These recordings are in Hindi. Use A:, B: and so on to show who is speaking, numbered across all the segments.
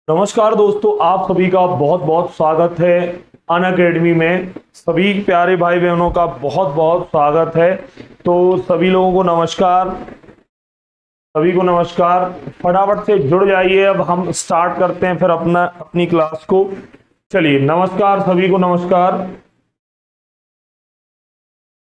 A: नमस्कार दोस्तों, आप सभी का बहुत बहुत स्वागत है अनअकैडमी में। सभी प्यारे भाई बहनों का बहुत बहुत स्वागत है। तो सभी लोगों को नमस्कार, सभी को नमस्कार। फटाफट से जुड़ जाइए। अब हम स्टार्ट करते हैं फिर अपनी क्लास को। चलिए, नमस्कार सभी को, नमस्कार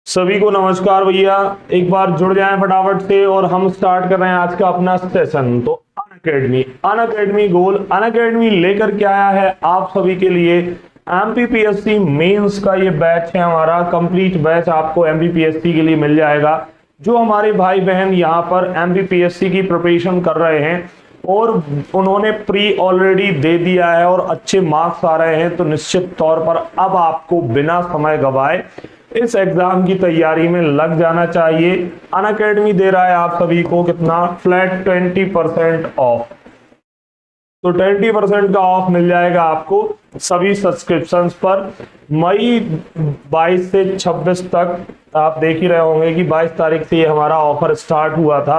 A: सभी को, नमस्कार भैया। एक बार जुड़ जाएं फटाफट से और हम स्टार्ट कर रहे हैं आज का अपना सेशन। तो अनअकैडमी गोल अनअकैडमी लेकर के आया है आप सभी के लिए एमपीपीएससी मेंस का ये बैच है। हमारा कंप्लीट बैच आपको एमपीपीएससी के लिए मिल जाएगा। जो हमारे भाई बहन यहाँ पर एमपीपीएससी की प्रिपरेशन कर रहे हैं और उन्होंने प्री ऑलरेडी दे दिया है और अच्छे मार्क्स आ रहे हैं, तो निश्चित तौर पर अब आपको बिना समय गवाए इस एग्जाम की तैयारी में लग जाना चाहिए। अनअकैडमी दे रहा है आप सभी को कितना, फ्लैट 20% ऑफ। तो 20% का ऑफ मिल जाएगा आपको सभी सब्सक्रिप्शंस पर। मई 22 से 26 तक आप देख ही रहे होंगे कि 22 तारीख से ये हमारा ऑफर स्टार्ट हुआ था।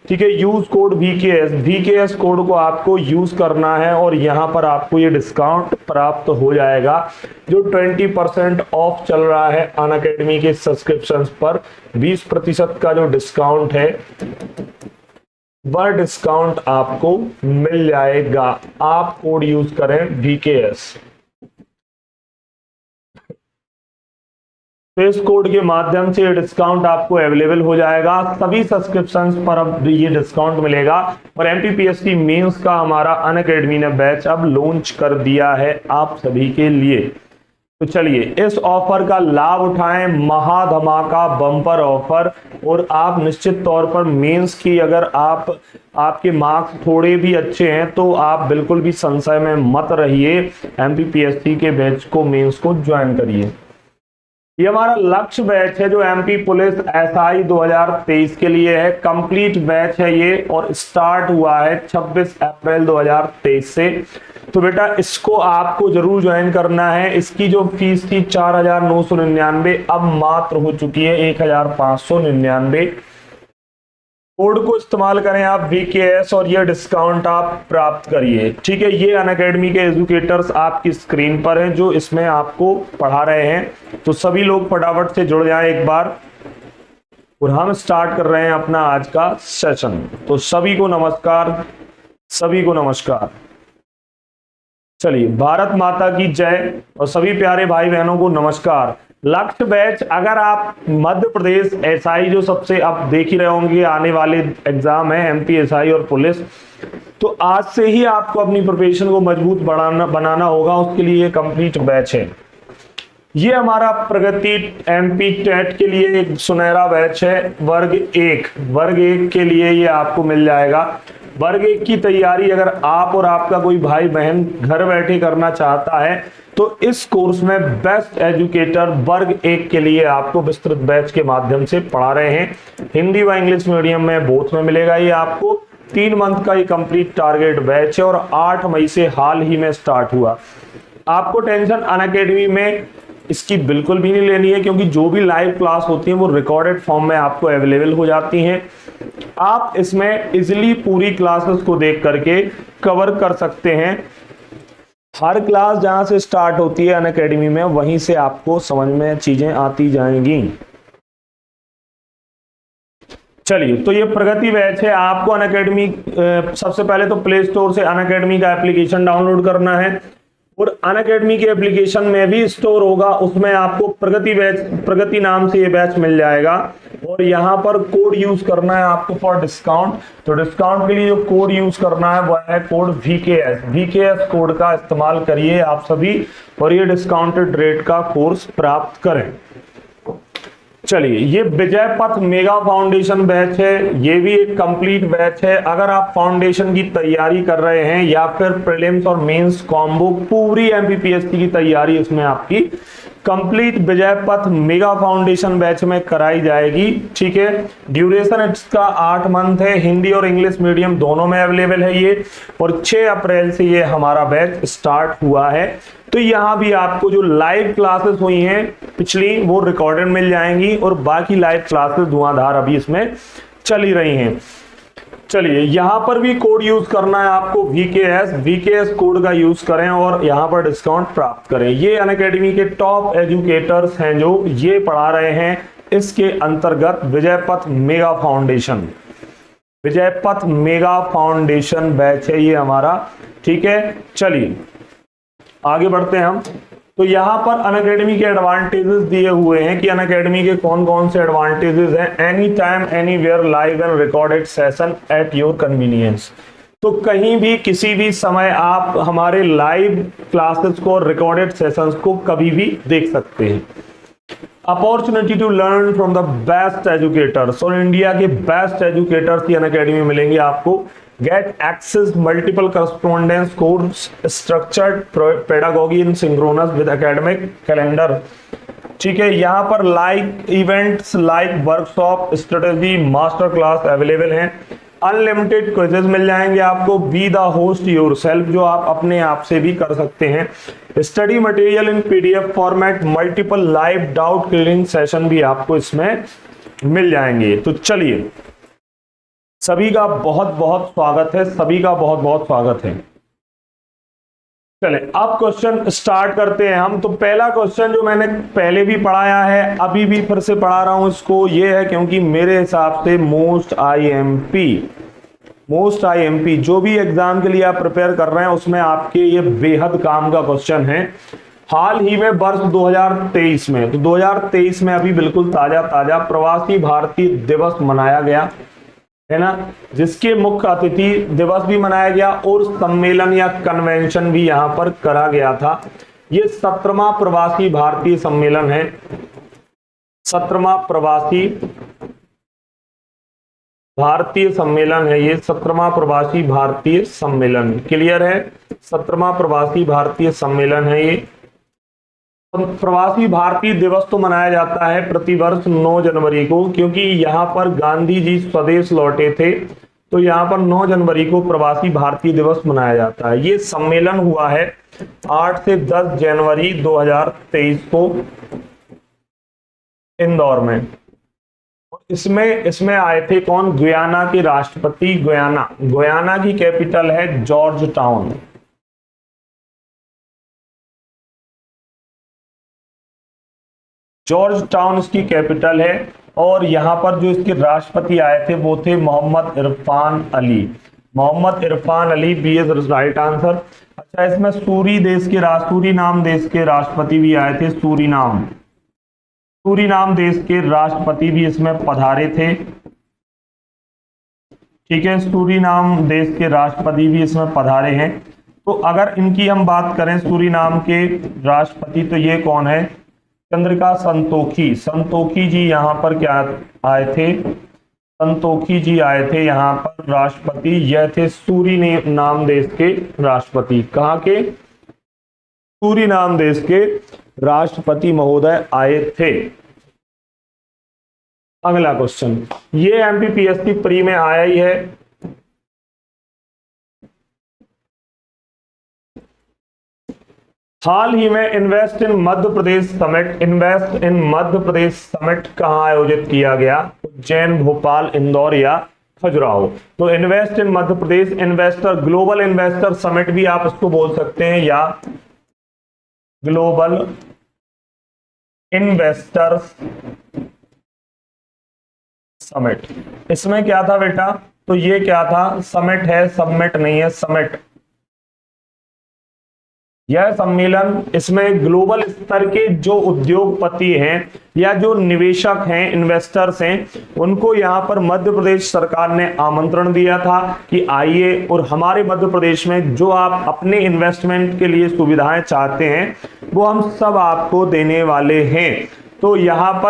A: ठीक है, यूज कोड वीकेएस कोड को आपको यूज करना है और यहाँ पर आपको ये डिस्काउंट प्राप्त हो जाएगा। जो 20% ऑफ चल रहा है अनअकैडमी के सब्सक्रिप्शंस पर, 20% का जो डिस्काउंट है वह डिस्काउंट आपको मिल जाएगा। आप कोड यूज करें वीकेएस। तो इस कोड के माध्यम से डिस्काउंट आपको अवेलेबल हो जाएगा। सभी सब्सक्रिप्शंस पर अब ये डिस्काउंट मिलेगा। और एमपीपीएससी मेंस का हमारा अनअकैडमी ने बैच अब लॉन्च कर दिया है आप सभी के लिए। तो चलिए, इस ऑफर का लाभ उठाएं, महाधमाका बम्पर ऑफर। और आप निश्चित तौर पर मेंस की अगर आपके मार्क्स थोड़े भी अच्छे हैं तो आप बिल्कुल भी संशय में मत रहिए, एमपीपीएससी के बैच को, मेंस को ज्वाइन करिए। ये हमारा लक्ष्य बैच है जो एमपी पुलिस एसआई 2023 के लिए है। कंप्लीट बैच है ये और स्टार्ट हुआ है 26 अप्रैल 2023 से। तो बेटा इसको आपको जरूर ज्वाइन करना है। इसकी जो फीस थी 4,999 अब मात्र हो चुकी है 1,599। कोड को इस्तेमाल करें आप वीकेएस और ये डिस्काउंट आप प्राप्त करिए। ठीक है, ये अनअकैडमी के एजुकेटर्स आपकी स्क्रीन पर हैं जो इसमें आपको पढ़ा रहे हैं। तो सभी लोग फटाफट से जुड़ जाएं एक बार और हम स्टार्ट कर रहे हैं अपना आज का सेशन। तो सभी को नमस्कार, सभी को नमस्कार। चलिए, भारत माता की जय और सभी प्यारे भाई बहनों को नमस्कार। लक्ष्य बैच, अगर आप मध्य प्रदेश एसआई जो सबसे आप देख ही रहे होंगे आने वाले एग्जाम है एमपी एसआई और पुलिस, तो आज से ही आपको अपनी प्रिपरेशन को मजबूत बनाना होगा। उसके लिए ये कंप्लीट बैच है। ये हमारा प्रगति एमपी टेट के लिए एक सुनहरा बैच है। वर्ग एक के लिए ये आपको मिल जाएगा। वर्ग 1 की तैयारी अगर आप और आपका कोई भाई बहन घर बैठे करना चाहता है तो इस कोर्स में बेस्ट एजुकेटर वर्ग 1 के लिए आपको विस्तृत बैच के माध्यम से पढ़ा रहे हैं। हिंदी व इंग्लिश मीडियम में बोथ में मिलेगा। ये आपको 3 मंथ का ये कंप्लीट टारगेट बैच है और 8 मई से हाल ही में स्टार्ट हुआ। आपको टेंशन अनअकैडमी में इसकी बिल्कुल भी नहीं लेनी है, क्योंकि जो भी लाइव क्लास होती है वो रिकॉर्डेड फॉर्म में आपको अवेलेबल हो जाती हैं। आप इसमें इजीली पूरी क्लासेस को देख करके कवर कर सकते हैं। हर क्लास जहां से स्टार्ट होती है अनअकैडमी में, वहीं से आपको समझ में चीजें आती जाएंगी। चलिए, तो ये प्रगति बैच है। आपको अनअकैडमी सबसे पहले तो प्ले स्टोर से अनअकैडमी का एप्लीकेशन डाउनलोड करना है और अनअकैडमी के एप्लीकेशन में भी स्टोर होगा, उसमें आपको प्रगति नाम से ये बैच मिल जाएगा। और यहाँ पर कोड यूज करना है आपको फॉर डिस्काउंट। तो डिस्काउंट के लिए जो कोड यूज करना है वह है कोड वीकेएस कोड का इस्तेमाल करिए आप सभी और ये डिस्काउंटेड रेट का कोर्स प्राप्त करें। चलिए, ये विजय पथ मेगा फाउंडेशन बैच है। ये भी एक कंप्लीट बैच है। अगर आप फाउंडेशन की तैयारी कर रहे हैं या फिर प्रीलिम्स और मेंस कॉम्बो, पूरी एमपीपीएससी की तैयारी इसमें आपकी कंप्लीट विजय पथ मेगा फाउंडेशन बैच में कराई जाएगी। ठीक है, ड्यूरेशन इसका 8 मंथ है। हिंदी और इंग्लिश मीडियम दोनों में अवेलेबल है ये। और 6 अप्रैल से ये हमारा बैच स्टार्ट हुआ है। तो यहाँ भी आपको जो लाइव क्लासेस हुई हैं पिछली, वो रिकॉर्डेड मिल जाएंगी और बाकी लाइव क्लासेस धुआंधार अभी इसमें चल ही रही हैं। चलिए यहां पर भी कोड यूज करना है आपको, वीकेएस कोड का यूज करें और यहां पर डिस्काउंट प्राप्त करें। ये अनअकैडमी के टॉप एजुकेटर्स हैं जो ये पढ़ा रहे हैं। इसके अंतर्गत विजयपथ मेगा फाउंडेशन बैच है ये हमारा, ठीक है। चलिए आगे बढ़ते हैं हम। तो यहां पर अनअकैडमी के एडवांटेजेस दिए हुए हैं कि अनअकैडमी के कौन कौन से एडवांटेजेस हैं। Any time anywhere live and recorded session at your convenience. तो कहीं भी किसी भी समय आप हमारे लाइव क्लासेस को, रिकॉर्डेड सेशंस को कभी भी देख सकते हैं। Opportunity to learn from the best educators, और इंडिया के बेस्ट एजुकेटर्स की अनअकैडमी में मिलेंगे आपको। Get access multiple correspondence course, structured pedagogy in synchronous with academic calendar, ठीक है। यहाँ पर like events, like workshop, strategy, master class available हैं। अनलिमिटेड क्विजेस मिल जाएंगे आपको। बी द होस्ट योरसेल्फ, जो आप अपने आप से भी कर सकते हैं। Study material in PDF format, multiple live doubt clearing session भी आपको इसमें मिल जाएंगे। तो चलिए सभी का बहुत बहुत स्वागत है, सभी का बहुत बहुत स्वागत है। चले अब क्वेश्चन स्टार्ट करते हैं हम। तो पहला क्वेश्चन जो मैंने पहले भी पढ़ाया है, अभी भी फिर से पढ़ा रहा हूं इसको, ये है क्योंकि मेरे हिसाब से मोस्ट आईएमपी जो भी एग्जाम के लिए आप प्रिपेयर कर रहे हैं उसमें आपके ये बेहद काम का क्वेश्चन है। हाल ही में वर्ष 2023 में, तो 2023 में अभी बिल्कुल ताजा प्रवासी भारतीय दिवस मनाया गया है ना, जिसके मुख्य अतिथि दिवस भी मनाया गया और सम्मेलन या कन्वेंशन भी यहां पर करा गया था। ये 17वां प्रवासी भारतीय सम्मेलन है, 17वां प्रवासी भारतीय सम्मेलन है ये, 17वां प्रवासी भारतीय सम्मेलन, क्लियर है। 17वां प्रवासी भारतीय सम्मेलन है ये। प्रवासी भारतीय दिवस तो मनाया जाता है प्रतिवर्ष 9 जनवरी को, क्योंकि यहाँ पर गांधी जी स्वदेश लौटे थे, तो यहाँ पर 9 जनवरी को प्रवासी भारतीय दिवस मनाया जाता है। ये सम्मेलन हुआ है 8 से 10 जनवरी 2023 को इंदौर में। इसमें आए थे कौन? गुयाना के राष्ट्रपति। गुयाना की कैपिटल है जॉर्ज टाउन। जॉर्ज टाउन इसकी कैपिटल है। और यहां पर जो इसके राष्ट्रपति आए थे वो थे Mohammad Irfan Ali. B is right answer. अच्छा, इसमें सूरीनाम देश के राष्ट्रपति भी आए थे। सूरीनाम देश के राष्ट्रपति भी इसमें पधारे थे, ठीक है। सूरीनाम देश के राष्ट्रपति भी इसमें पधारे हैं। तो अगर इनकी हम बात करें सूरीनाम के राष्ट्रपति, तो ये कौन है? चंद्रिका संतोखी जी यहाँ पर क्या आए थे? संतोखी जी आए थे यहाँ पर राष्ट्रपति। यह थे सूरीनाम देश के राष्ट्रपति। कहाँ के? सूरीनाम देश के राष्ट्रपति महोदय आए थे। अगला क्वेश्चन, ये एमपीपीएससी प्री में आया ही है। हाल ही में invest in Madhya Pradesh summit कहां आयोजित किया गया? उज्जैन, भोपाल, इंदौर या खजुराहो। तो invest in Madhya Pradesh, global investor summit भी आप इसको बोल सकते हैं, या ग्लोबल इन्वेस्टर्स समिट। इसमें क्या था बेटा? तो ये क्या था? समिट है, सबमिट नहीं है, समिट। यह सम्मेलन, इसमें ग्लोबल स्तर के जो उद्योगपति हैं या जो निवेशक हैं, इन्वेस्टर्स हैं, उनको यहाँ पर मध्य प्रदेश सरकार ने आमंत्रण दिया था कि आइए और हमारे मध्य प्रदेश में जो आप अपने इन्वेस्टमेंट के लिए सुविधाएं चाहते हैं वो हम सब आपको देने वाले हैं। तो यहाँ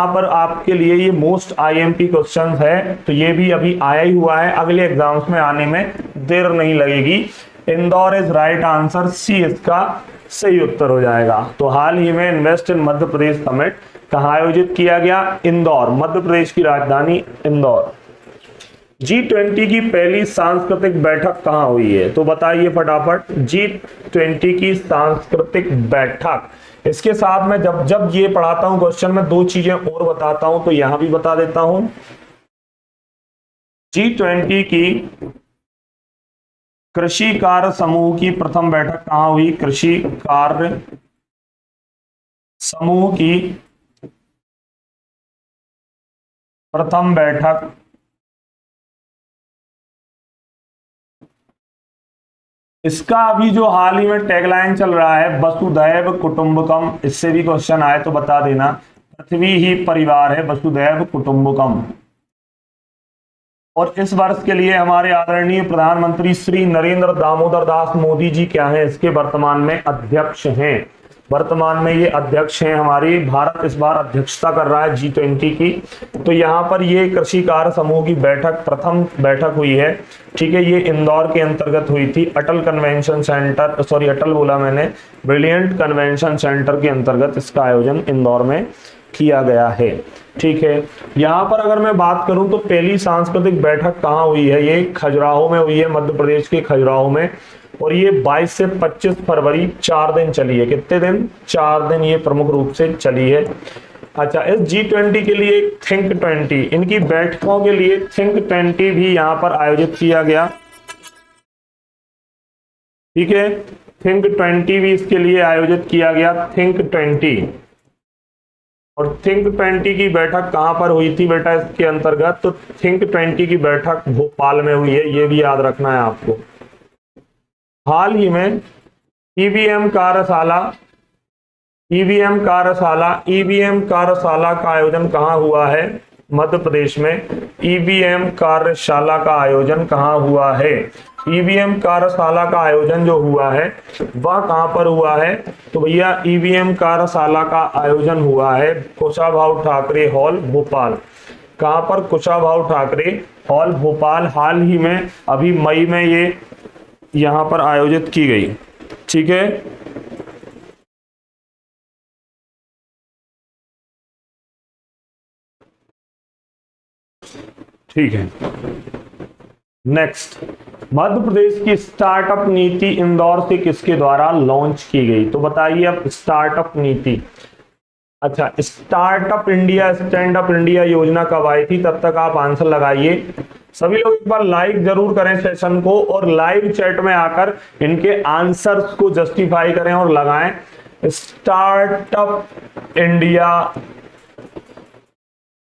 A: पर आपके लिए ये मोस्ट आईएमपी क्वेश्चन है, तो ये भी अभी आया ही हुआ है, अगले एग्जाम्स में आने में देर नहीं लगेगी। इंदौर इज राइट आंसर, सी इसका सही उत्तर हो जाएगा। तो हाल ही में invest in Madhya Pradesh summit कहाँ आयोजित किया गया? इंदौर, मध्य प्रदेश की राजधानी इंदौर। G20 की पहली सांस्कृतिक बैठक कहाँ हुई है? तो बताइए फटाफट। G20 की सांस्कृतिक बैठक, इसके साथ में जब ये पढ़ाता हूं क्वेश्चन में 2 चीजें और बताता हूं, तो यहां भी बता देता हूं। G20 की कृषि कार्य समूह की प्रथम बैठक कहां हुई? कृषि कार्य समूह की प्रथम बैठक इसका अभी जो हाल ही में टैगलाइन चल रहा है वसुधैव कुटुंबकम, इससे भी क्वेश्चन आए तो बता देना। पृथ्वी ही परिवार है, वसुधैव कुटुंबकम। और इस वर्ष के लिए हमारे आदरणीय प्रधानमंत्री श्री नरेंद्र दामोदर दास मोदी जी क्या हैं? इसके वर्तमान में अध्यक्ष हैं। वर्तमान में ये अध्यक्ष हैं। हमारी भारत इस बार अध्यक्षता कर रहा है G20 की। तो यहाँ पर ये कृषि कार्य समूह की बैठक, प्रथम बैठक हुई है। ठीक है, ये इंदौर के अंतर्गत हुई थी। अटल कन्वेंशन सेंटर, सॉरी अटल बोला मैंने, ब्रिलियंट कन्वेंशन सेंटर के अंतर्गत इसका आयोजन इंदौर में किया गया है। ठीक है, यहाँ पर अगर मैं बात करूं तो पहली सांस्कृतिक बैठक कहाँ हुई है? ये खजुराहो में हुई है, मध्य प्रदेश के खजुराहो में। और ये 22 से 25 फरवरी 4 दिन चली है। कितने दिन? 4 दिन ये प्रमुख रूप से चली है। अच्छा, इस G20 के लिए थिंक 20, इनकी बैठकों के लिए थिंक 20 भी यहाँ पर आयोजित किया गया। ठीक है, थिंक 20 भी इसके लिए आयोजित किया गया, थिंक 20। और थिंक 20 की बैठक कहां पर हुई थी बेटा इसके अंतर्गत? तो थिंक 20 की बैठक भोपाल में हुई है, ये भी याद रखना है आपको। हाल ही में ईवीएम कार्यशाला का आयोजन कहां हुआ है? मध्य प्रदेश में ईवीएम कार्यशाला का आयोजन कहां हुआ है? ईवीएम कार्यशाला का आयोजन जो हुआ है वह कहां पर हुआ है? तो भैया ईवीएम कार्यशाला का आयोजन हुआ है कुशाभाऊ ठाकरे हॉल भोपाल। कहां पर? कुशाभाऊ ठाकरे हॉल भोपाल। हाल ही में अभी मई में ये यहां पर आयोजित की गई। ठीक है, ठीक है। नेक्स्ट, मध्य प्रदेश की स्टार्टअप नीति इंदौर से किसके द्वारा लॉन्च की गई? तो बताइए अब स्टार्टअप नीति। अच्छा, startup India, stand up India योजना कब आई थी? तब तक आप आंसर लगाइए। सभी लोग एक बार लाइक जरूर करें सेशन को, और लाइव चैट में आकर इनके आंसर्स को जस्टिफाई करें और लगाएं। स्टार्टअप इंडिया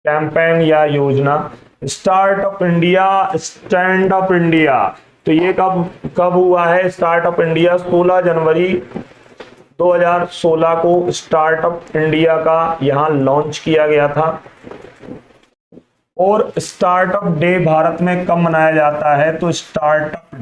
A: कैंपेन या योजना, startup India, stand up India, तो ये कब हुआ है? स्टार्टअप इंडिया 16 जनवरी 2016 को स्टार्टअप इंडिया का यहां लॉन्च किया गया था। और स्टार्टअप डे भारत में कब मनाया जाता है? तो स्टार्टअप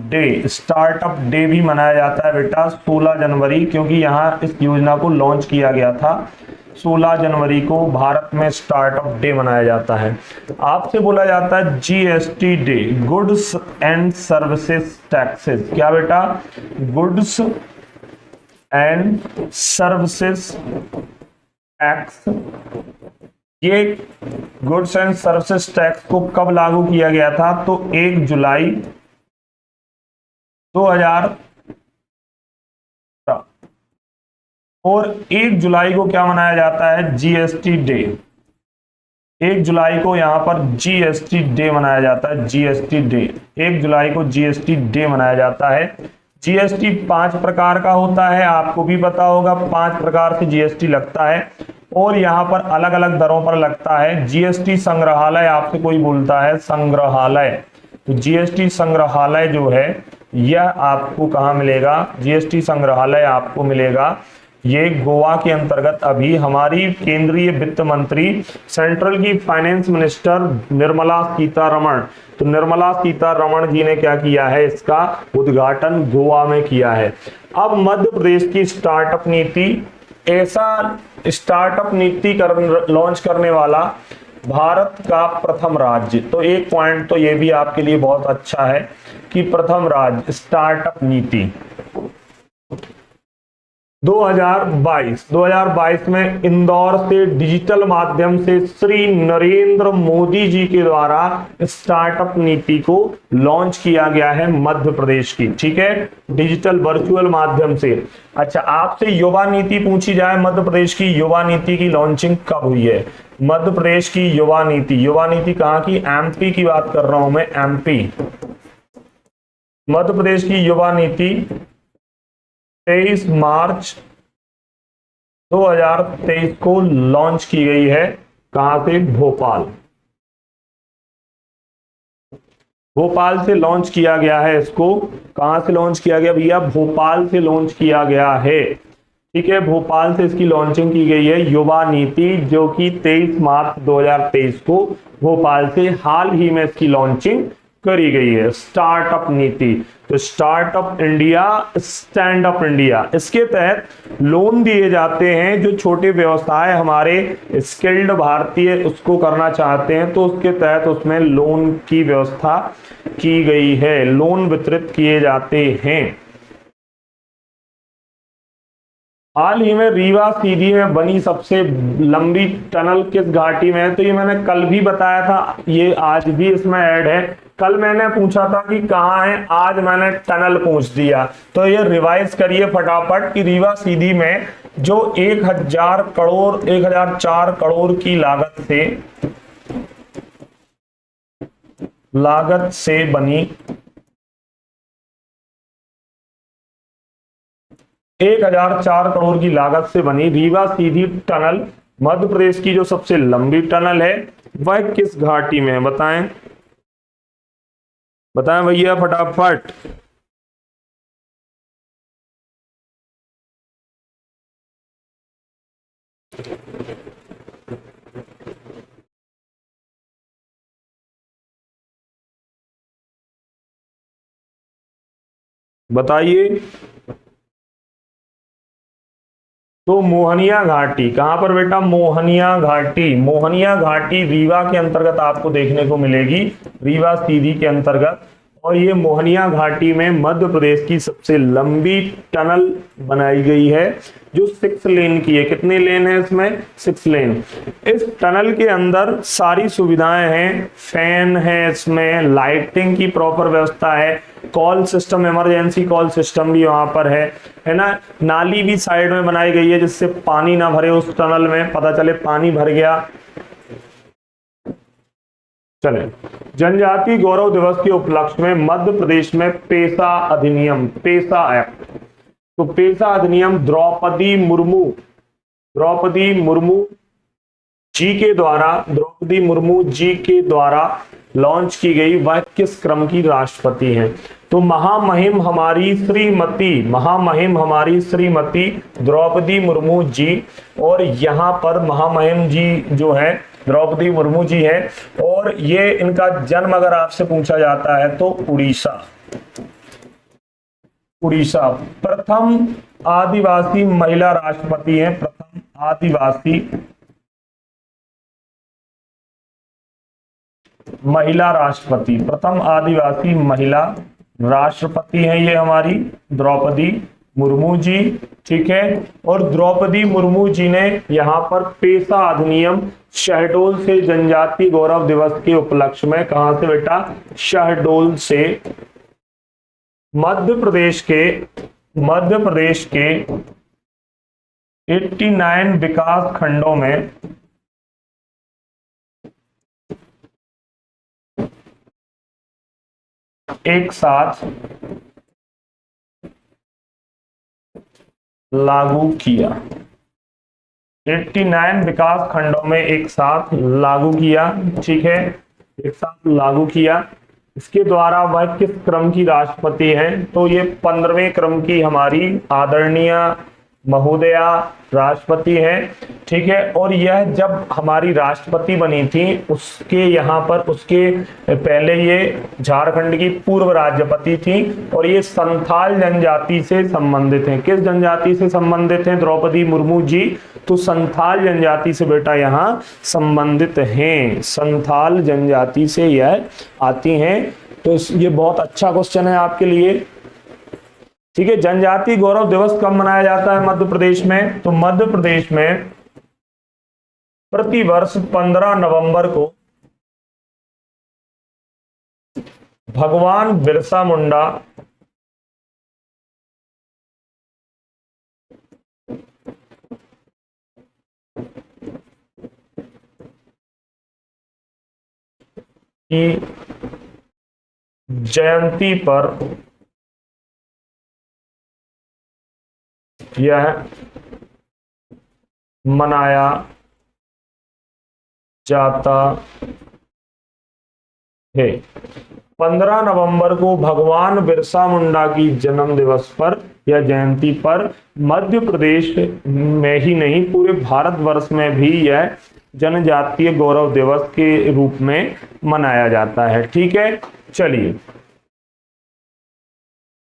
A: डे भी मनाया जाता है बेटा 16 जनवरी, क्योंकि यहाँ इस योजना को लॉन्च किया गया था 16 जनवरी को भारत में स्टार्टअप डे मनाया जाता है। आपसे बोला जाता है GST day, goods and services taxes. क्या बेटा? Goods and services tax. ये गुड्स एंड सर्विसेज टैक्स को कब लागू किया गया था? तो 1 जुलाई 2000। और 1 जुलाई को क्या मनाया जाता है? GST day. 1 जुलाई को यहां पर GST डे मनाया जाता है, GST डे। 1 जुलाई को GST डे मनाया जाता है। GST 5 प्रकार का होता है, आपको भी पता होगा 5 प्रकार से GST लगता है, और यहाँ पर अलग अलग दरों पर लगता है। GST संग्रहालय, आपसे कोई बोलता है संग्रहालय, तो GST संग्रहालय जो है यह आपको कहाँ मिलेगा? GST संग्रहालय आपको मिलेगा ये गोवा के अंतर्गत। अभी हमारी केंद्रीय वित्त मंत्री, सेंट्रल की फाइनेंस मिनिस्टर निर्मला सीतारमण, तो निर्मला सीतारमण जी ने क्या किया है? इसका उद्घाटन गोवा में किया है। अब मध्य प्रदेश की स्टार्टअप नीति, ऐसा स्टार्टअप नीति लॉन्च करने वाला भारत का प्रथम राज्य। तो एक पॉइंट तो ये भी आपके लिए बहुत अच्छा है कि प्रथम राज्य स्टार्टअप नीति। 2022 में इंदौर से डिजिटल माध्यम से श्री नरेंद्र मोदी जी के द्वारा स्टार्टअप नीति को लॉन्च किया गया है मध्य प्रदेश की, ठीक है, डिजिटल वर्चुअल माध्यम से। अच्छा, आपसे युवा नीति पूछी जाए, मध्य प्रदेश की युवा नीति की लॉन्चिंग कब हुई है? मध्य प्रदेश की युवा नीति कहाँ की? एमपी की बात कर रहा हूं मैं, एमपी। मध्य प्रदेश की युवा नीति 23 मार्च 2023 को लॉन्च की गई है। कहां से? भोपाल से लॉन्च किया गया है इसको। कहां से लॉन्च किया गया भैया? भोपाल से लॉन्च किया गया है, ठीक है, भोपाल से इसकी लॉन्चिंग की गई है युवा नीति, जो कि 23 मार्च 2023 को भोपाल से हाल ही में इसकी लॉन्चिंग करी गई है। स्टार्टअप नीति, तो startup India, stand up India, इसके तहत लोन दिए जाते हैं। जो छोटे व्यवसाय हमारे स्किल्ड भारतीय उसको करना चाहते हैं, तो उसके तहत उसमें लोन की व्यवस्था की गई है, लोन वितरित किए जाते हैं। हाल ही में रीवा सीधी में बनी सबसे लंबी टनल किस घाटी में है? तो ये मैंने कल भी बताया था, ये आज भी इसमें ऐड है। कल मैंने पूछा था कि कहाँ है, आज मैंने टनल पूछ दिया, तो ये रिवाइज करिए फटाफट कि रीवा सीधी में जो 1004 करोड़ की लागत से बनी 1004 करोड़ की लागत से बनी रीवा सीधी टनल, मध्य प्रदेश की जो सबसे लंबी टनल है, वह किस घाटी में है? बताएं बताएं भैया फटाफट। बताइए। तो मोहनिया घाटी, कहां पर बेटा? मोहनिया घाटी। मोहनिया घाटी रीवा के अंतर्गत आपको देखने को मिलेगी, रीवा सीधी के अंतर्गत। और ये मोहनिया घाटी में मध्य प्रदेश की सबसे लंबी टनल बनाई गई है, जो 6 लेन की है। कितने लेन है इसमें? 6 लेन। इस टनल के अंदर सारी सुविधाएं हैं, फैन है, इसमें लाइटिंग की प्रॉपर व्यवस्था है, call system, emergency call system भी वहां पर है ना। नाली भी साइड में बनाई गई है, जिससे पानी ना भरे उस टनल में, पता चले पानी भर गया। चले, जनजाति गौरव दिवस के उपलक्ष्य में मध्य प्रदेश में पेसा अधिनियम, पेसा एक्ट, तो पेसा अधिनियम द्रौपदी मुर्मू जी के द्वारा लॉन्च की गई। वह किस क्रम की राष्ट्रपति हैं? तो महामहिम हमारी श्रीमती द्रौपदी मुर्मू जी, और यहाँ पर महामहिम जी जो है द्रौपदी मुर्मू जी है। और ये इनका जन्म अगर आपसे पूछा जाता है तो उड़ीसा। प्रथम आदिवासी महिला राष्ट्रपति हैं, प्रथम आदिवासी महिला राष्ट्रपति हैं ये हमारी द्रौपदी मुर्मू जी, ठीक है। और द्रौपदी मुर्मू जी ने यहाँ पर पेसा अधिनियम शहडोल से जनजाति गौरव दिवस के उपलक्ष्य में, कहां से बेटा? शहडोल से, मध्य प्रदेश के 89 विकास खंडों में एक साथ लागू किया। 89 विकास खंडों में एक साथ लागू किया, ठीक है, एक साथ लागू किया। इसके द्वारा वह किस क्रम की राष्ट्रपति हैं? तो ये 15वें क्रम की हमारी आदरणीय महोदया राष्ट्रपति है, ठीक है। और यह जब हमारी राष्ट्रपति बनी थी, उसके यहाँ पर उसके पहले ये झारखंड की पूर्व राज्यपति थी, और ये संथाल जनजाति से संबंधित हैं। किस जनजाति से संबंधित हैं द्रौपदी मुर्मू जी? तो संथाल जनजाति से बेटा यहाँ संबंधित हैं, संथाल जनजाति से यह आती हैं। तो ये बहुत अच्छा क्वेश्चन है आपके लिए। ठीक है। जनजातीय गौरव दिवस कब मनाया जाता है मध्य प्रदेश में? तो मध्य प्रदेश में प्रतिवर्ष 15 नवंबर को भगवान बिरसा मुंडा की जयंती पर यह मनाया जाता है। 15 नवंबर को भगवान बिरसा मुंडा की जन्म दिवस पर या जयंती पर मध्य प्रदेश में ही नहीं पूरे भारतवर्ष में भी यह जनजातीय गौरव दिवस के रूप में मनाया जाता है। ठीक है, चलिए।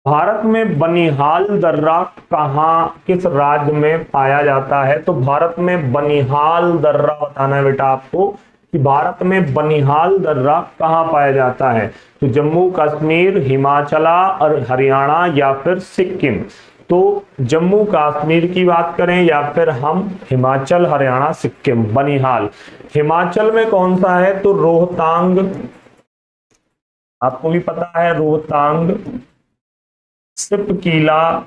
A: भारत में बनिहाल दर्रा कहाँ किस राज्य में पाया जाता है? तो भारत में बनिहाल दर्रा बताना है बेटा आपको कि भारत में बनिहाल दर्रा कहाँ पाया जाता है। तो जम्मू कश्मीर, हिमाचल और हरियाणा या फिर सिक्किम। तो जम्मू कश्मीर की बात करें या फिर हम हिमाचल, हरियाणा, सिक्किम। बनिहाल हिमाचल में कौन सा है? तो रोहतांग, आपको भी पता है रोहतांग, सिपकीला,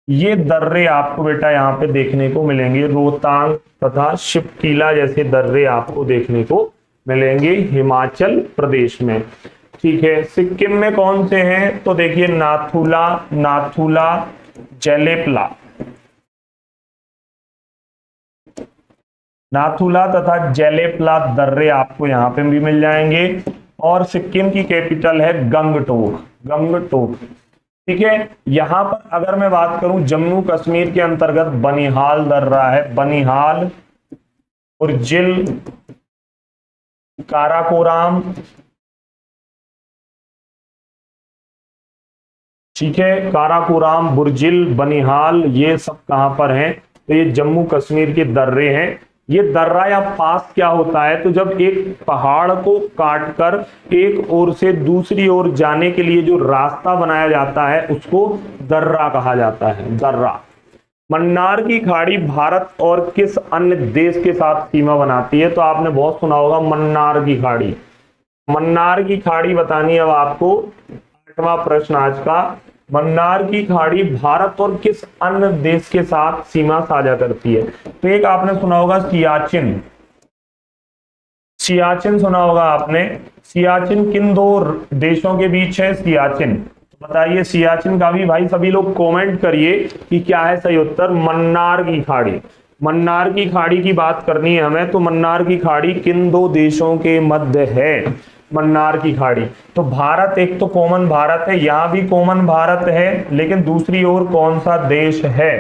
A: ये दर्रे आपको बेटा यहाँ पे देखने को मिलेंगे। रोहतांग तथा शिपकीला जैसे दर्रे आपको देखने को मिलेंगे हिमाचल प्रदेश में। ठीक है, सिक्किम में कौन से हैं? तो देखिए नाथुला, नाथुला, जेलेपला, नाथुला तथा जेलेपला दर्रे आपको यहाँ पे भी मिल जाएंगे। और सिक्किम की कैपिटल है गंगटोक, गंगटोक। ठीक है, यहां पर अगर मैं बात करूं जम्मू कश्मीर के अंतर्गत बनिहाल दर्रा है, बनिहाल, उर्जिल, काराकोराम। ठीक है, काराकोराम, बुर्जिल, बनिहाल, ये सब कहां पर हैं? तो ये जम्मू कश्मीर के दर्रे हैं। ये दर्रा या पास क्या होता है? तो जब एक पहाड़ को काटकर एक ओर से दूसरी ओर जाने के लिए जो रास्ता बनाया जाता है उसको दर्रा कहा जाता है, दर्रा। मन्नार की खाड़ी भारत और किस अन्य देश के साथ सीमा बनाती है? तो आपने बहुत सुना होगा मन्नार की खाड़ी। मन्नार की खाड़ी बतानी है अब आपको। 8वां प्रश्न आज का, मन्नार की खाड़ी भारत और किस अन्य देश के साथ सीमा साझा करती है? तो एक आपने सुना होगा सियाचिन, सियाचिन सुना होगा आपने। सियाचिन किन दो देशों के बीच है? सियाचिन, तो बताइए सियाचिन का भी भाई सभी लोग कमेंट करिए कि क्या है सही उत्तर। मन्नार की खाड़ी, मन्नार की खाड़ी की बात करनी है हमें, तो मन्नार की खाड़ी किन दो देशों के मध्य है? मन्नार की खाड़ी। तो भारत, एक तो कॉमन भारत है, यहां भी कॉमन भारत है, लेकिन दूसरी ओर कौन सा देश है?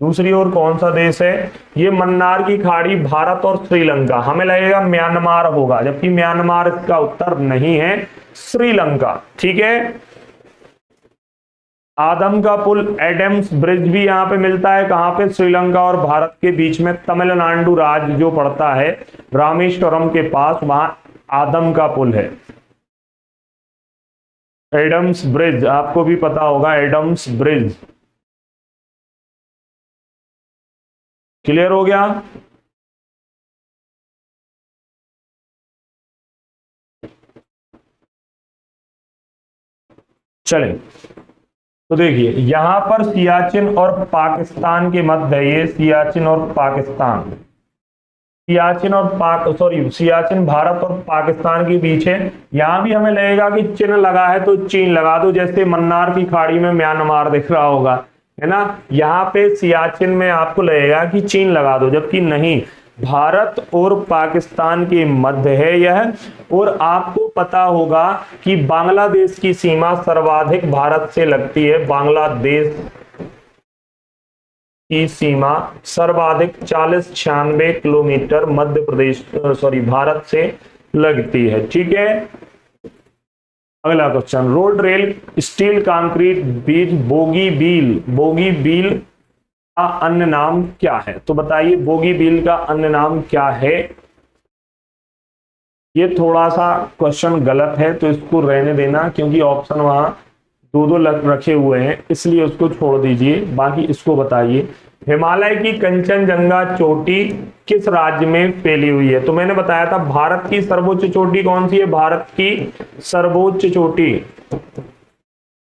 A: दूसरी ओर कौन सा देश है? ये मन्नार की खाड़ी भारत और श्रीलंका, हमें लगेगा म्यांमार होगा, जबकि म्यांमार इसका उत्तर नहीं है, श्रीलंका। ठीक है, आदम का पुल, एडम्स ब्रिज भी यहां पे मिलता है, कहां पे? श्रीलंका और भारत के बीच में, तमिलनाडु राज्य जो पड़ता है रामेश्वरम के पास, वहां आदम का पुल है। एडम्स ब्रिज आपको भी पता होगा, एडम्स ब्रिज। क्लियर हो गया? चले, तो देखिए यहां पर सियाचिन और पाकिस्तान के मध्य है, ये सियाचिन और पाकिस्तान, सियाचिन और सियाचिन भारत और पाकिस्तान के बीच है। यहां भी हमें लगेगा कि चिन्ह लगा है तो चीन लगा दो, जैसे मन्नार की खाड़ी में म्यांमार दिख रहा होगा, है ना। यहाँ पे सियाचिन में आपको लगेगा कि चीन लगा दो, जबकि नहीं, भारत और पाकिस्तान के मध्य है यह। और आपको पता होगा कि बांग्लादेश की सीमा सर्वाधिक भारत से लगती है, बांग्लादेश की सीमा सर्वाधिक 40-96 किलोमीटर मध्य प्रदेश भारत से लगती है। ठीक है, अगला question, road, rail, steel, concrete, बीज, बोगी बील, बोगी बील का अन्य नाम क्या है? तो बताइए बोगी बील का अन्य नाम क्या है? ये थोड़ा सा क्वेश्चन गलत है तो इसको रहने देना, क्योंकि ऑप्शन वहां दो दो रखे हुए हैं, इसलिए उसको छोड़ दीजिए, बाकी इसको बताइए। हिमालय की कंचनजंगा चोटी किस राज्य में फैली हुई है? तो मैंने बताया था भारत की सर्वोच्च चोटी कौन सी है? भारत की सर्वोच्च चोटी,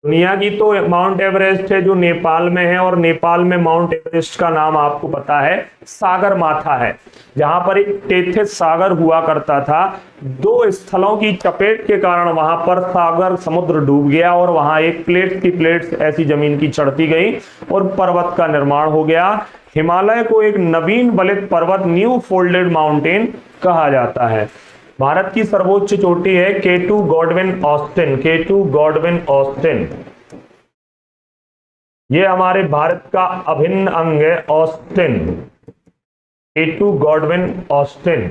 A: दुनिया की तो माउंट एवरेस्ट है जो नेपाल में है, और नेपाल में माउंट एवरेस्ट का नाम आपको पता है सागर माथा है, जहां पर एक टेथिस सागर हुआ करता था। दो स्थलों की चपेट के कारण वहां पर सागर समुद्र डूब गया और वहां एक प्लेट की प्लेट्स ऐसी जमीन की चढ़ती गई और पर्वत का निर्माण हो गया। हिमालय को एक नवीन बलित पर्वत, न्यू फोल्डेड माउंटेन कहा जाता है। भारत की सर्वोच्च चोटी है केटू गॉडविन ऑस्टिन, केटू गॉडविन ऑस्टिन। ये हमारे भारत का अभिन्न अंग है ऑस्टिन, केटू गॉडविन ऑस्टिन,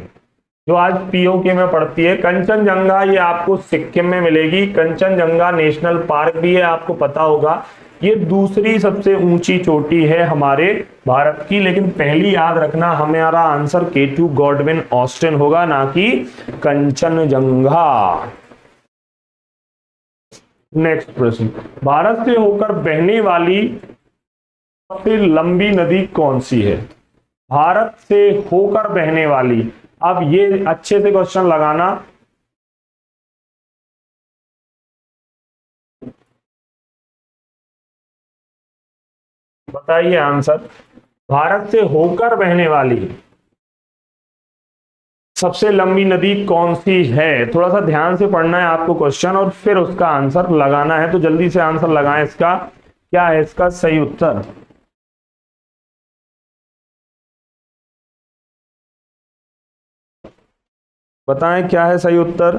A: जो आज पीओके में पड़ती है। कंचनजंगा ये आपको सिक्किम में मिलेगी, कंचनजंगा नेशनल पार्क भी है, आपको पता होगा। ये दूसरी सबसे ऊंची चोटी है हमारे भारत की, लेकिन पहली याद रखना हमारा आंसर केटू गॉडविन ऑस्टिन होगा, ना कि कंचनजंगा। नेक्स्ट प्रश्न, भारत से होकर बहने वाली सबसे लंबी नदी कौन सी है? भारत से होकर बहने वाली, अब ये अच्छे से क्वेश्चन लगाना। बताइए आंसर, भारत से होकर बहने वाली सबसे लंबी नदी कौन सी है? थोड़ा सा ध्यान से पढ़ना है आपको क्वेश्चन और फिर उसका आंसर लगाना है, तो जल्दी से आंसर लगाएं। इसका क्या है इसका सही उत्तर? बताएं क्या है सही उत्तर?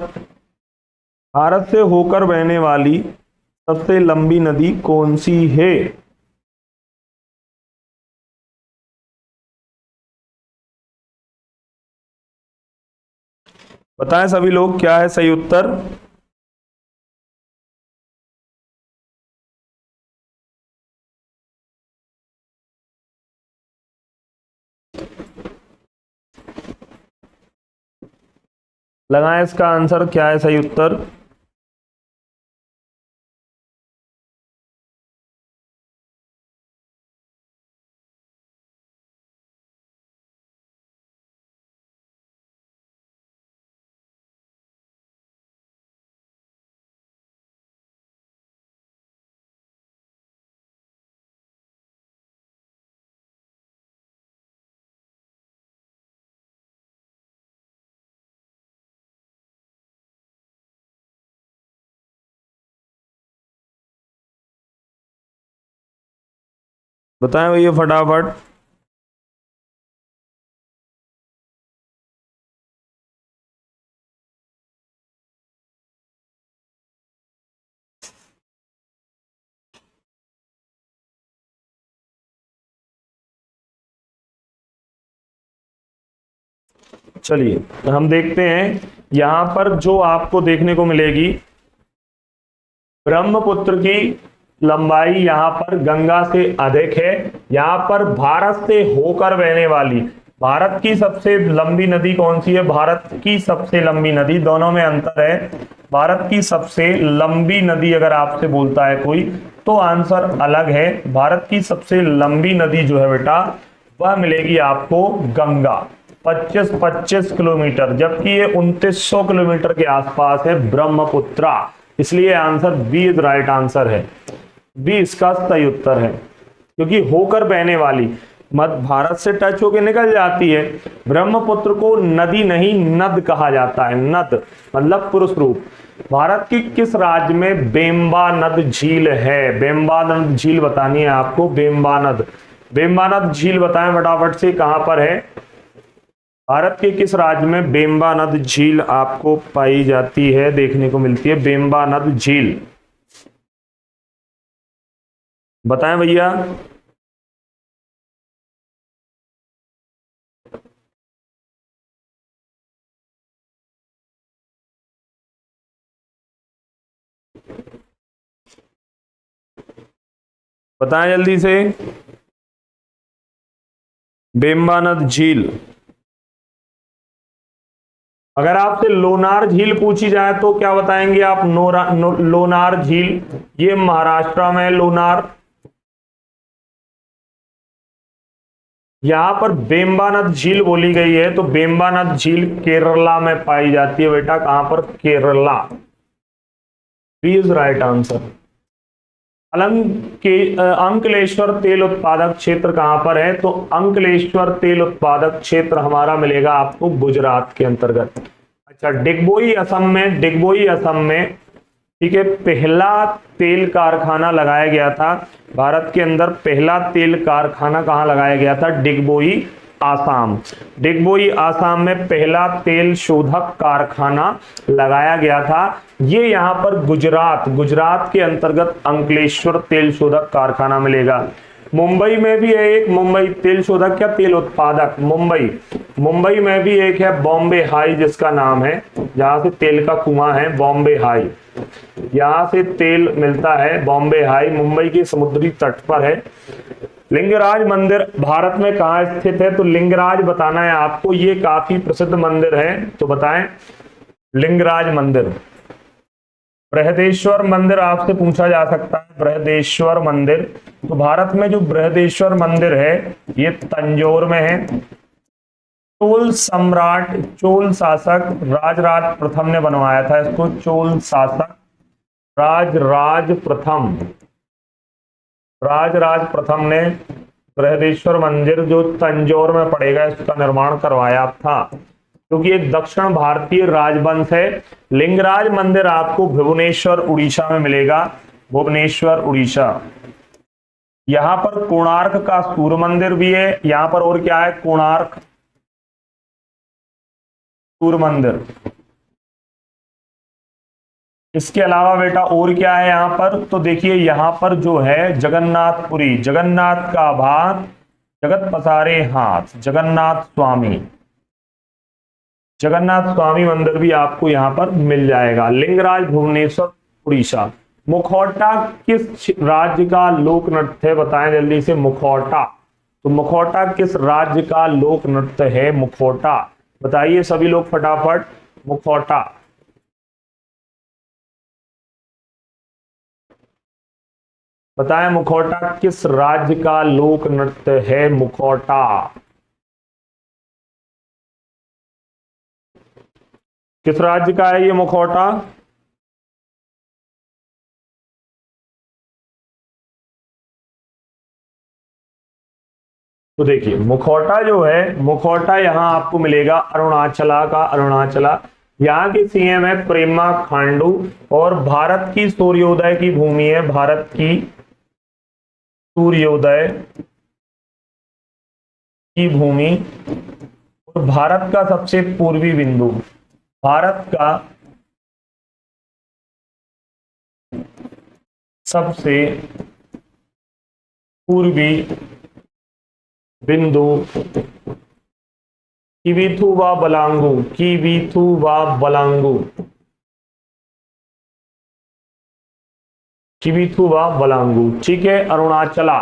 A: भारत से होकर बहने वाली सबसे लंबी नदी कौन सी है? बताएं सभी लोग क्या है सही उत्तर? लगाएं इसका आंसर, क्या है सही उत्तर? बताएं भैया फटाफट। चलिए हम देखते हैं, यहां पर जो आपको देखने को मिलेगी, ब्रह्मपुत्र की लंबाई यहां पर गंगा से अधिक है। यहां पर भारत से होकर बहने वाली भारत की सबसे लंबी नदी कौन सी है? भारत की सबसे लंबी नदी, दोनों में अंतर है। भारत की सबसे लंबी नदी अगर आपसे बोलता है कोई, तो आंसर अलग है। भारत की सबसे लंबी नदी जो है बेटा, वह मिलेगी आपको गंगा, 25 किलोमीटर, जबकि ये 2900 किलोमीटर के आसपास है ब्रह्मपुत्रा। इसलिए answer B is right answer है, बी इसका सही उत्तर है, क्योंकि होकर बहने वाली मध्य भारत से टच होकर निकल जाती है। ब्रह्मपुत्र को नदी नहीं नद कहा जाता है, नद मतलब पुरुष रूप। भारत की किस राज्य में बेम्बा नद झील है? बेम्बा नद झील बतानी है आपको, बेम्बा नद, बेम्बा नद झील बताएं फटाफट से, कहां पर है? भारत के किस राज्य में बेम्बा नद झील आपको पाई जाती है, देखने को मिलती है बेम्बा नद झील? बताएं भैया। बताएं जल्दी से, बेम्बा नद झील। अगर आपसे लोनार झील पूछी जाए तो क्या बताएंगे आप? लोनार झील, ये महाराष्ट्र में है लोनार। यहां पर बेम्बानद झील बोली गई है, तो बेम्बानद झील केरला में पाई जाती है बेटा। कहां पर? Kerala. Please right answer. Ankleshwar तेल उत्पादक क्षेत्र कहां पर है? तो अंकलेश्वर तेल उत्पादक क्षेत्र हमारा मिलेगा आपको गुजरात के अंतर्गत। अच्छा, डिगबोई असम में, डिगबोई असम में, ठीक है, पहला तेल कारखाना लगाया गया था। भारत के अंदर पहला तेल कारखाना कहां लगाया गया था? डिगबोई आसाम। डिगबोई आसाम में पहला तेल शोधक कारखाना लगाया गया था। ये यहां पर गुजरात के अंतर्गत अंकलेश्वर तेल शोधक कारखाना मिलेगा। मुंबई में भी है एक, मुंबई तेल शोधक क्या तेल उत्पादक, मुंबई में भी एक है बॉम्बे हाई जिसका नाम है, जहां से तेल का कुआं है बॉम्बे हाई, यहां से तेल मिलता है बॉम्बे हाई, मुंबई के समुद्री तट पर है। लिंगराज मंदिर भारत में कहां स्थित है? तो लिंगराज बताना है आपको, ये काफी प्रसिद्ध मंदिर है, तो बताएं लिंगराज मंदिर। बृहदेश्वर मंदिर आपसे पूछा जा सकता है, बृहदेश्वर मंदिर, तो भारत में जो बृहदेश्वर मंदिर है ये तंजौर में है। चोल सम्राट, चोल शासक राजराज प्रथम ने बनवाया था इसको, चोल शासक राजराज प्रथम ने बृहदेश्वर मंदिर जो तंजौर में पड़ेगा इसका निर्माण करवाया था, क्योंकि एक दक्षिण भारतीय राजवंश है। लिंगराज मंदिर आपको भुवनेश्वर उड़ीसा में मिलेगा, भुवनेश्वर उड़ीसा। यहां पर कोणार्क का सूर्य मंदिर भी है, यहां पर और क्या है? कोणार्क सूर्य मंदिर। इसके अलावा बेटा और क्या है यहां पर? तो देखिए यहां पर जो है जगन्नाथपुरी, जगन्नाथ का भात जगत पसारे हाथ, जगन्नाथ स्वामी मंदिर भी आपको यहां पर मिल जाएगा। लिंगराज भुवनेश्वर उड़ीसा। मुखौटा किस राज्य का लोक नृत्य है? बताएं जल्दी से। मुखौटा, तो मुखौटा किस राज्य का लोक नृत्य है? मुखौटा बताइए सभी लोग फटाफट। मुखौटा बताएं, मुखौटा किस राज्य का लोक नृत्य है? मुखौटा किस राज्य का है ये मुखौटा? तो देखिए मुखौटा जो है, मुखौटा यहां आपको मिलेगा अरुणाचला का, अरुणाचला। यहाँ की सीएम है प्रेमा खांडू, और भारत की सूर्योदय की भूमि है, भारत की सूर्योदय की भूमि, और भारत का सबसे पूर्वी बिंदु, भारत का सबसे पूर्वी बिंदु किबिथुवा बलांगू, किबिथुवा बलांगू, किबिथुवा बलांगू, ठीक है, अरुणाचला।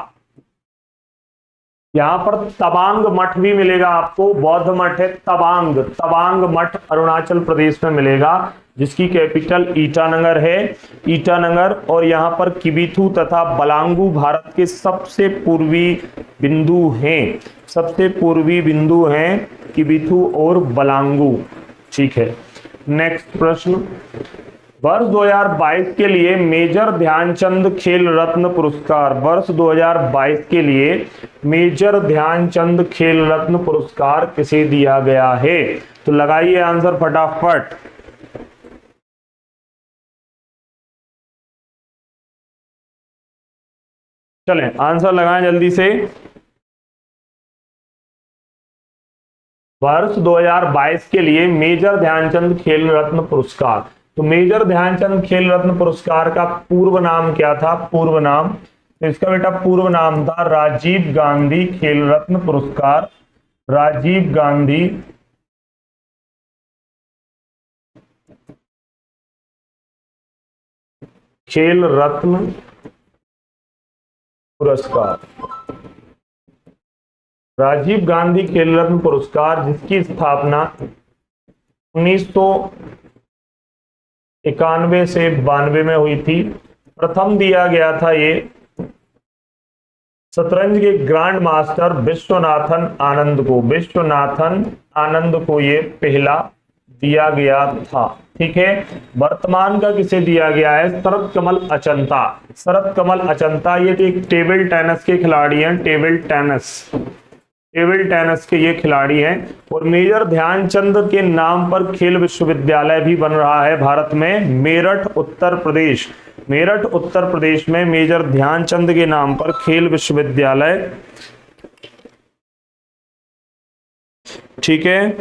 A: यहां पर तवांग मठ भी मिलेगा आपको, बौद्ध मठ है तवांग, तवांग मठ अरुणाचल प्रदेश में मिलेगा, जिसकी कैपिटल ईटानगर है, ईटानगर। और यहां पर किबिथु तथा बलांगू भारत के सबसे पूर्वी बिंदु हैं, सबसे पूर्वी बिंदु हैं किबिथु और बलांगू, ठीक है। नेक्स्ट प्रश्न, वर्ष 2022 के लिए मेजर ध्यानचंद खेल रत्न पुरस्कार, वर्ष 2022 के लिए मेजर ध्यानचंद खेल रत्न पुरस्कार किसे दिया गया है? तो लगाइए आंसर फटाफट। चलें आंसर लगाएं जल्दी से। वर्ष 2022 के लिए मेजर ध्यानचंद खेल रत्न पुरस्कार, तो मेजर ध्यानचंद खेल रत्न पुरस्कार का पूर्व नाम क्या था? पूर्व नाम, तो इसका बेटा पूर्व नाम था राजीव गांधी खेल रत्न पुरस्कार, राजीव गांधी खेल रत्न पुरस्कार, राजीव गांधी खेल रत्न पुरस्कार जिसकी स्थापना 1991 से 92 में हुई थी। प्रथम दिया गया था ये शतरंज के ग्रैंड मास्टर विश्वनाथन आनंद को ये पहला दिया गया था। ठीक है, वर्तमान का किसे दिया गया है? शरत कमल अचंता ये एक टेबल टेनिस के खिलाड़ी हैं, टेबल टेनिस के ये खिलाड़ी हैं। और मेजर ध्यानचंद के नाम पर खेल विश्वविद्यालय भी बन रहा है भारत में, मेरठ उत्तर प्रदेश में मेजर ध्यानचंद के नाम पर खेल विश्वविद्यालय। ठीक है,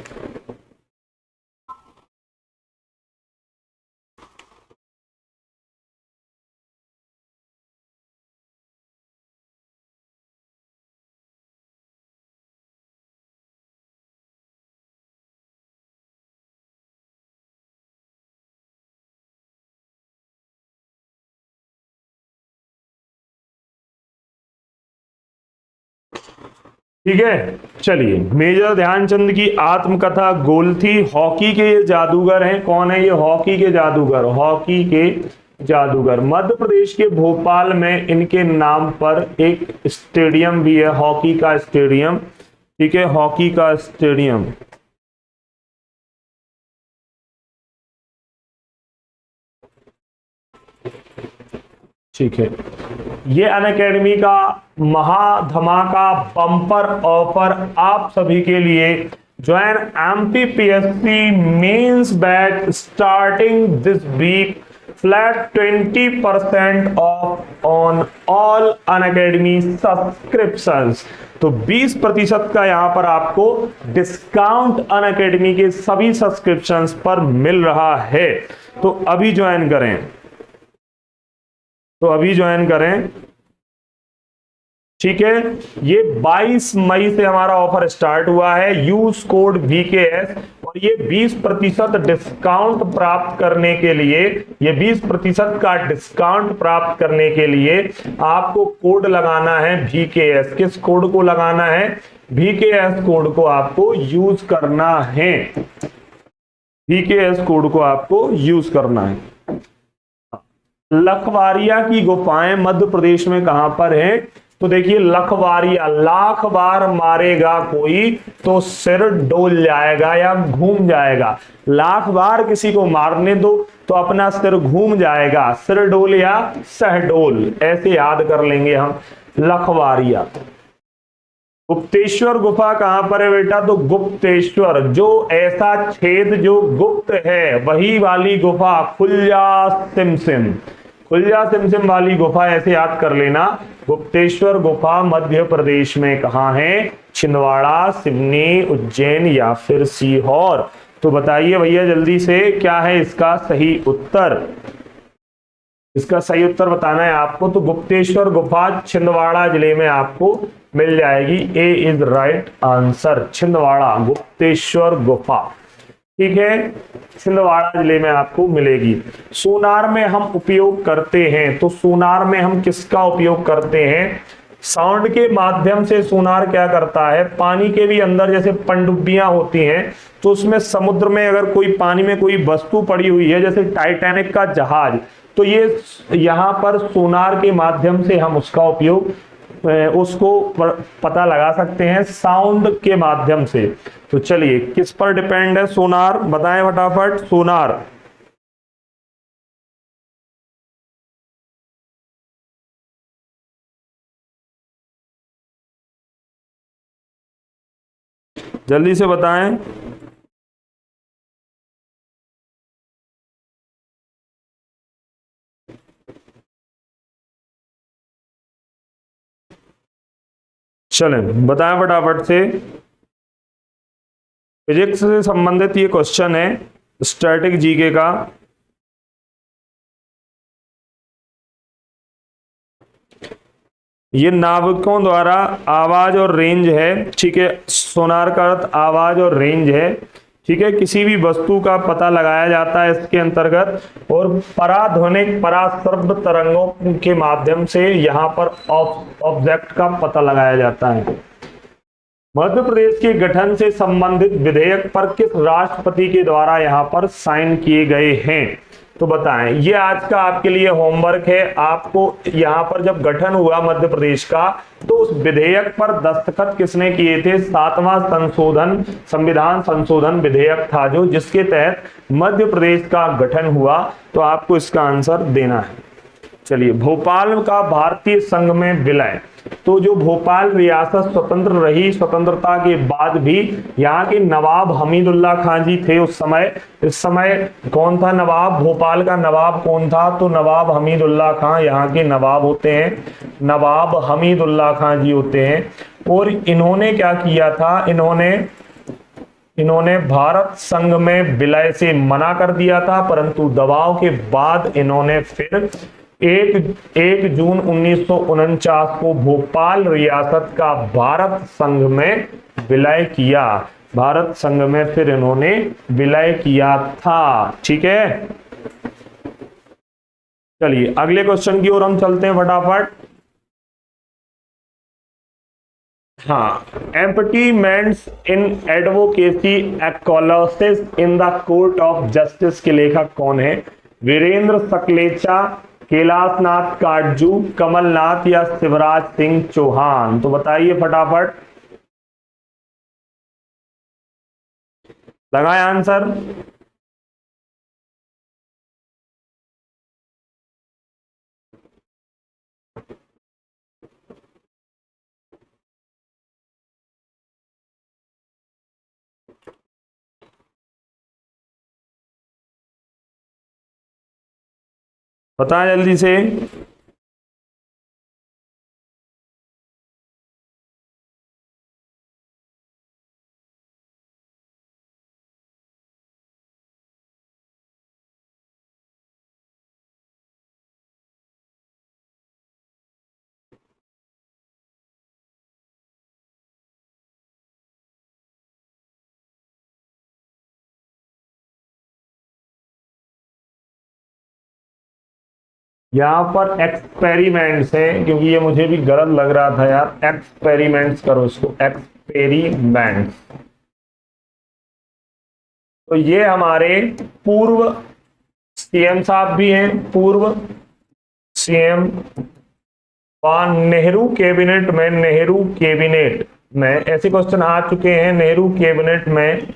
A: ठीक है। चलिए, मेजर ध्यानचंद की आत्मकथा गोल थी। हॉकी के ये जादूगर हैं। कौन है ये? हॉकी के जादूगर। मध्य प्रदेश के भोपाल में इनके नाम पर एक स्टेडियम भी है, हॉकी का स्टेडियम। ठीक है, हॉकी का स्टेडियम। ठीक है, ये अनअकैडमी का महाधमाका बम्पर ऑफर आप सभी के लिए। Join MPPSC mains batch starting this week, flat 20% off on all Unacademy subscriptions. तो 20% का यहां पर आपको डिस्काउंट अनअकैडमी के सभी सब्सक्रिप्शंस पर मिल रहा है। तो अभी ज्वाइन करें। ठीक है, ये 22 मई से हमारा ऑफर स्टार्ट हुआ है। यूज कोड VKS और ये 20% डिस्काउंट प्राप्त करने के लिए, ये 20% का डिस्काउंट प्राप्त करने के लिए आपको कोड लगाना है VKS। किस कोड को लगाना है? VKS कोड को आपको यूज करना है। VKS कोड को आपको यूज करना है। लखवारिया की गुफाएं मध्य प्रदेश में कहां पर है? तो देखिए, लखवारिया, लाख बार मारेगा कोई तो सिर डोल जाएगा या घूम जाएगा। लाख बार किसी को मारने दो तो अपना सिर घूम जाएगा। सिर डोल या सहडोल, ऐसे याद कर लेंगे हम। लखवारिया। गुप्तेश्वर गुफा कहां पर है बेटा? तो गुप्तेश्वर, जो ऐसा छेद जो गुप्त है, वही वाली गुफा, खुल्जा सिमसिम वाली गुफा, ऐसे याद कर लेना। गुप्तेश्वर गुफा मध्य प्रदेश में कहां है? छिंदवाड़ा, सिवनी, उज्जैन या फिर सीहोर। तो बताइए भैया जल्दी से, क्या है इसका सही उत्तर? इसका सही उत्तर बताना है आपको। तो गुप्तेश्वर गुफा छिंदवाड़ा जिले में आपको मिल जाएगी। A is right answer, Chhindwara Gupteshwar गुफा। ठीक है, छिंदवाड़ा जिले में आपको मिलेगी। सोनार में हम उपयोग करते हैं, तो सोनार में हम किसका उपयोग करते हैं? साउंड के माध्यम से सोनार क्या करता है? पानी के भी अंदर जैसे पनडुब्बियां होती हैं, तो उसमें समुद्र में अगर कोई पानी में कोई वस्तु पड़ी हुई है, जैसे टाइटैनिक का जहाज, तो ये यहां पर सोनार के माध्यम से हम उसका उपयोग, उसको पता लगा सकते हैं साउंड के माध्यम से। तो चलिए, किस पर डिपेंड है सोनार? बताएं फटाफट। सोनार जल्दी से बताएं। चलें, बताएं फटाफट से। फिजिक्स से संबंधित ये क्वेश्चन है, स्टैटिक जीके का। ये नाविकों द्वारा आवाज और रेंज है। ठीक है, सोनार का अर्थ आवाज और रेंज है। ठीक है, किसी भी वस्तु का पता लगाया जाता है इसके अंतर्गत, और पराध्वनिक पराश्रव्य तरंगों के माध्यम से यहां पर ऑब्जेक्ट का पता लगाया जाता है। मध्य प्रदेश के गठन से संबंधित विधेयक पर किस राष्ट्रपति के द्वारा यहाँ पर साइन किए गए हैं? तो बताएं। ये आज का आपके लिए होमवर्क है। आपको यहाँ पर जब गठन हुआ मध्य प्रदेश का, तो उस विधेयक पर दस्तखत किसने किए थे? 7वां संशोधन, संविधान संशोधन विधेयक था जो, जिसके तहत मध्य प्रदेश का गठन हुआ। तो आपको इसका आंसर देना है। चलिए, भोपाल का भारतीय संघ में विलय। तो जो भोपाल रियासत स्वतंत्र रही, स्वतंत्रता के बाद भी यहाँ के नवाब हमीदुल्ला खां जी थे उस समय। इस समय कौन था नवाब? भोपाल का नवाब कौन था? तो नवाब हमीदुल्ला खां यहाँ के नवाब होते हैं, नवाब हमीदुल्ला खां जी होते हैं। और इन्होंने क्या किया था? इन्होंने भारत संघ में विलय से मना कर दिया था, परंतु दबाव के बाद इन्होंने फिर 1 जून 1949 को भोपाल रियासत का भारत संघ में विलय किया। भारत संघ में फिर इन्होंने विलय किया था। ठीक है, चलिए अगले क्वेश्चन की ओर हम चलते हैं फटाफट। हाँ, एम्पटीमेंट्स इन एडवोकेसी एक्कोलसिस in the court of justice के लेखक कौन है? वीरेंद्र सकलेचा, कैलाशनाथ काटजू, कमलनाथ या शिवराज सिंह चौहान? तो बताइए फटाफट, लगाए आंसर। बताएं जल्दी से। यहां पर एक्सपेरिमेंट्स है, क्योंकि ये मुझे भी गलत लग रहा था यार। एक्सपेरिमेंट्स करो इसको, एक्सपेरिमेंट्स। तो ये हमारे पूर्व सीएम साहब भी हैं, पूर्व सीएम नेहरू कैबिनेट में ऐसे क्वेश्चन आ चुके हैं। नेहरू कैबिनेट में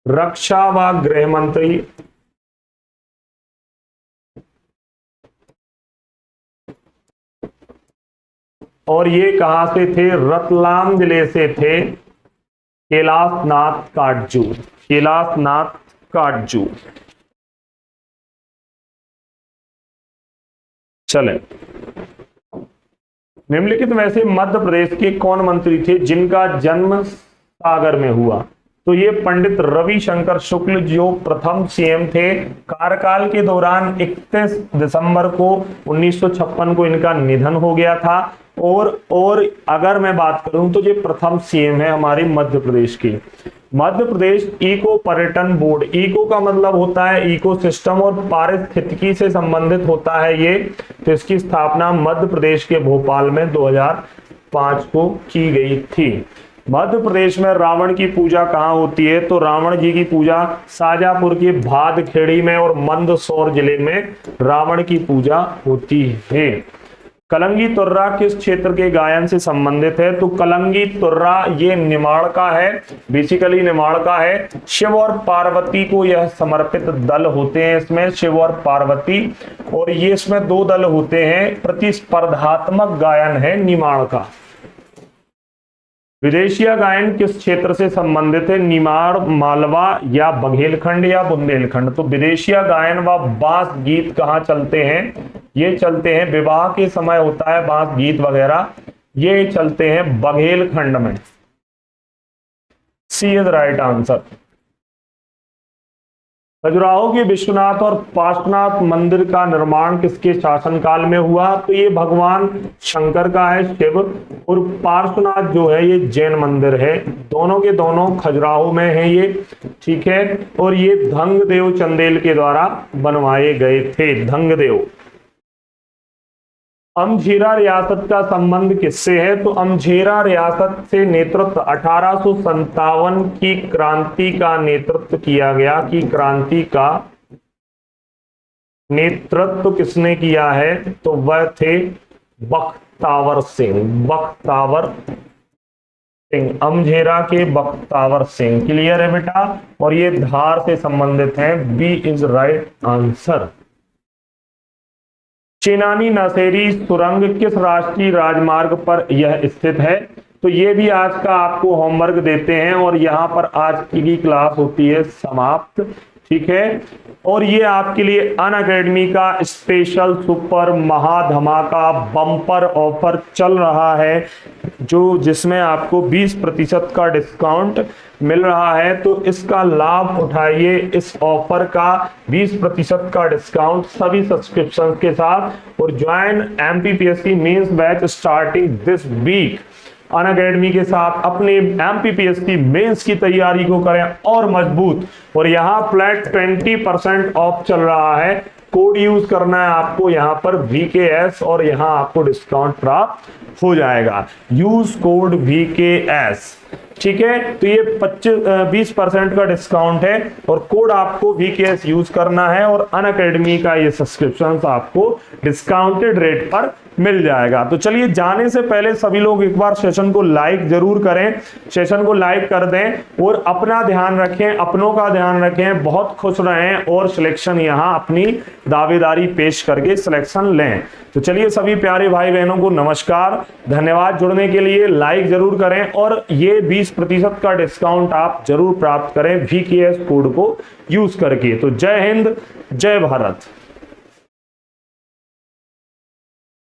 A: रक्षा व गृह मंत्री, और ये कहां से थे? रतलाम जिले से थे। कैलाशनाथ काटजू, कैलाशनाथ काटजू। चले, निम्नलिखित में से मध्य प्रदेश के कौन मंत्री थे जिनका जन्म सागर में हुआ? तो ये पंडित रविशंकर शुक्ल जो प्रथम सीएम थे। कार्यकाल के दौरान 31 दिसंबर को 1956 को इनका निधन हो गया था। और अगर मैं बात करूं तो ये प्रथम सीएम है हमारे मध्य प्रदेश की। मध्य प्रदेश इको पर्यटन बोर्ड, इको का मतलब होता है इकोसिस्टम और पारिस्थितिकी से संबंधित होता है ये। तो इसकी स्थापना मध्य प्रदेश के भोपाल में 2005 को की गई थी। मध्य प्रदेश में रावण की पूजा कहाँ होती है? तो रावण जी की पूजा शाजापुर के भादखेड़ी में और मंदसौर जिले में रावण की पूजा होती है। कलंगी तुर्रा किस क्षेत्र के गायन से संबंधित है? तो कलंगी तुर्रा ये निमाड़ का है, बेसिकली निमाड़ का है। शिव और पार्वती को यह समर्पित दल होते हैं इसमें, शिव और पार्वती। और ये इसमें 2 दल होते हैं। प्रतिस्पर्धात्मक गायन है निमाड़ का। विदेशिया गायन किस क्षेत्र से संबंधित है? निमाड़, मालवा या बघेलखंड या बुंदेलखंड? तो विदेशिया गायन व बांस गीत कहाँ चलते हैं? ये चलते हैं, विवाह के समय होता है बांस गीत वगैरह, ये चलते हैं बघेलखंड में। सी इज राइट आंसर। खजुराहो के विश्वनाथ और पार्श्वनाथ मंदिर का निर्माण किसके शासनकाल में हुआ? तो ये भगवान शंकर का है, शिव। और पार्श्वनाथ जो है ये जैन मंदिर है। दोनों के दोनों खजुराहो में है ये, ठीक है। और ये धंगदेव चंदेल के द्वारा बनवाए गए थे, धंगदेव। अमझेरा रियासत का संबंध किससे है? तो अमझेरा रियासत से नेतृत्व 1857 की क्रांति का नेतृत्व किया गया। कि क्रांति का नेतृत्व किसने किया है? तो वह थे बख्तावर सिंह। बख्तावर सिंह, अमझेरा के बख्तावर सिंह। क्लियर है बेटा? और ये धार से संबंधित हैं। B is right answer. Chenani Nashri सुरंग किस राष्ट्रीय राजमार्ग पर यह स्थित है? तो ये भी आज का आपको होमवर्क देते हैं और यहाँ पर आज की क्लास होती है समाप्त। ठीक है, और ये आपके लिए अनअकैडमी का स्पेशल सुपर महाधमाका बम्पर ऑफर चल रहा है, जो जिसमें आपको 20% का डिस्काउंट मिल रहा है। तो इसका लाभ उठाइए, इस ऑफर का 20% का डिस्काउंट सभी सब्सक्रिप्शन के साथ, और join MPPSC mains batch starting this week. Unacademy के साथ अपने एमपीपीएससी मेंस की तैयारी को करें और मजबूत। और यहाँ फ्लैट 20% ऑफ चल रहा है। कोड यूज करना है आपको यहाँ पर VKS, और यहाँ आपको डिस्काउंट प्राप्त हो जाएगा। Use code VKS। ठीक है, तो ये 20% का डिस्काउंट है और कोड आपको VKS यूज करना है, और अनअकैडमी का ये सब्सक्रिप्शन आपको डिस्काउंटेड रेट पर मिल जाएगा। तो चलिए, जाने से पहले सभी लोग एक बार सेशन को लाइक जरूर करें, सेशन को लाइक कर दें और अपना ध्यान रखें, अपनों का ध्यान रखें, बहुत खुश रहें और सिलेक्शन यहाँ अपनी दावेदारी पेश करके सिलेक्शन लें। तो चलिए, सभी प्यारे भाई बहनों को नमस्कार, धन्यवाद जुड़ने के लिए। लाइक जरूर करें और ये 20% का डिस्काउंट आप जरूर प्राप्त करें VKS कोड को यूज करके। तो जय हिंद, जय भारत।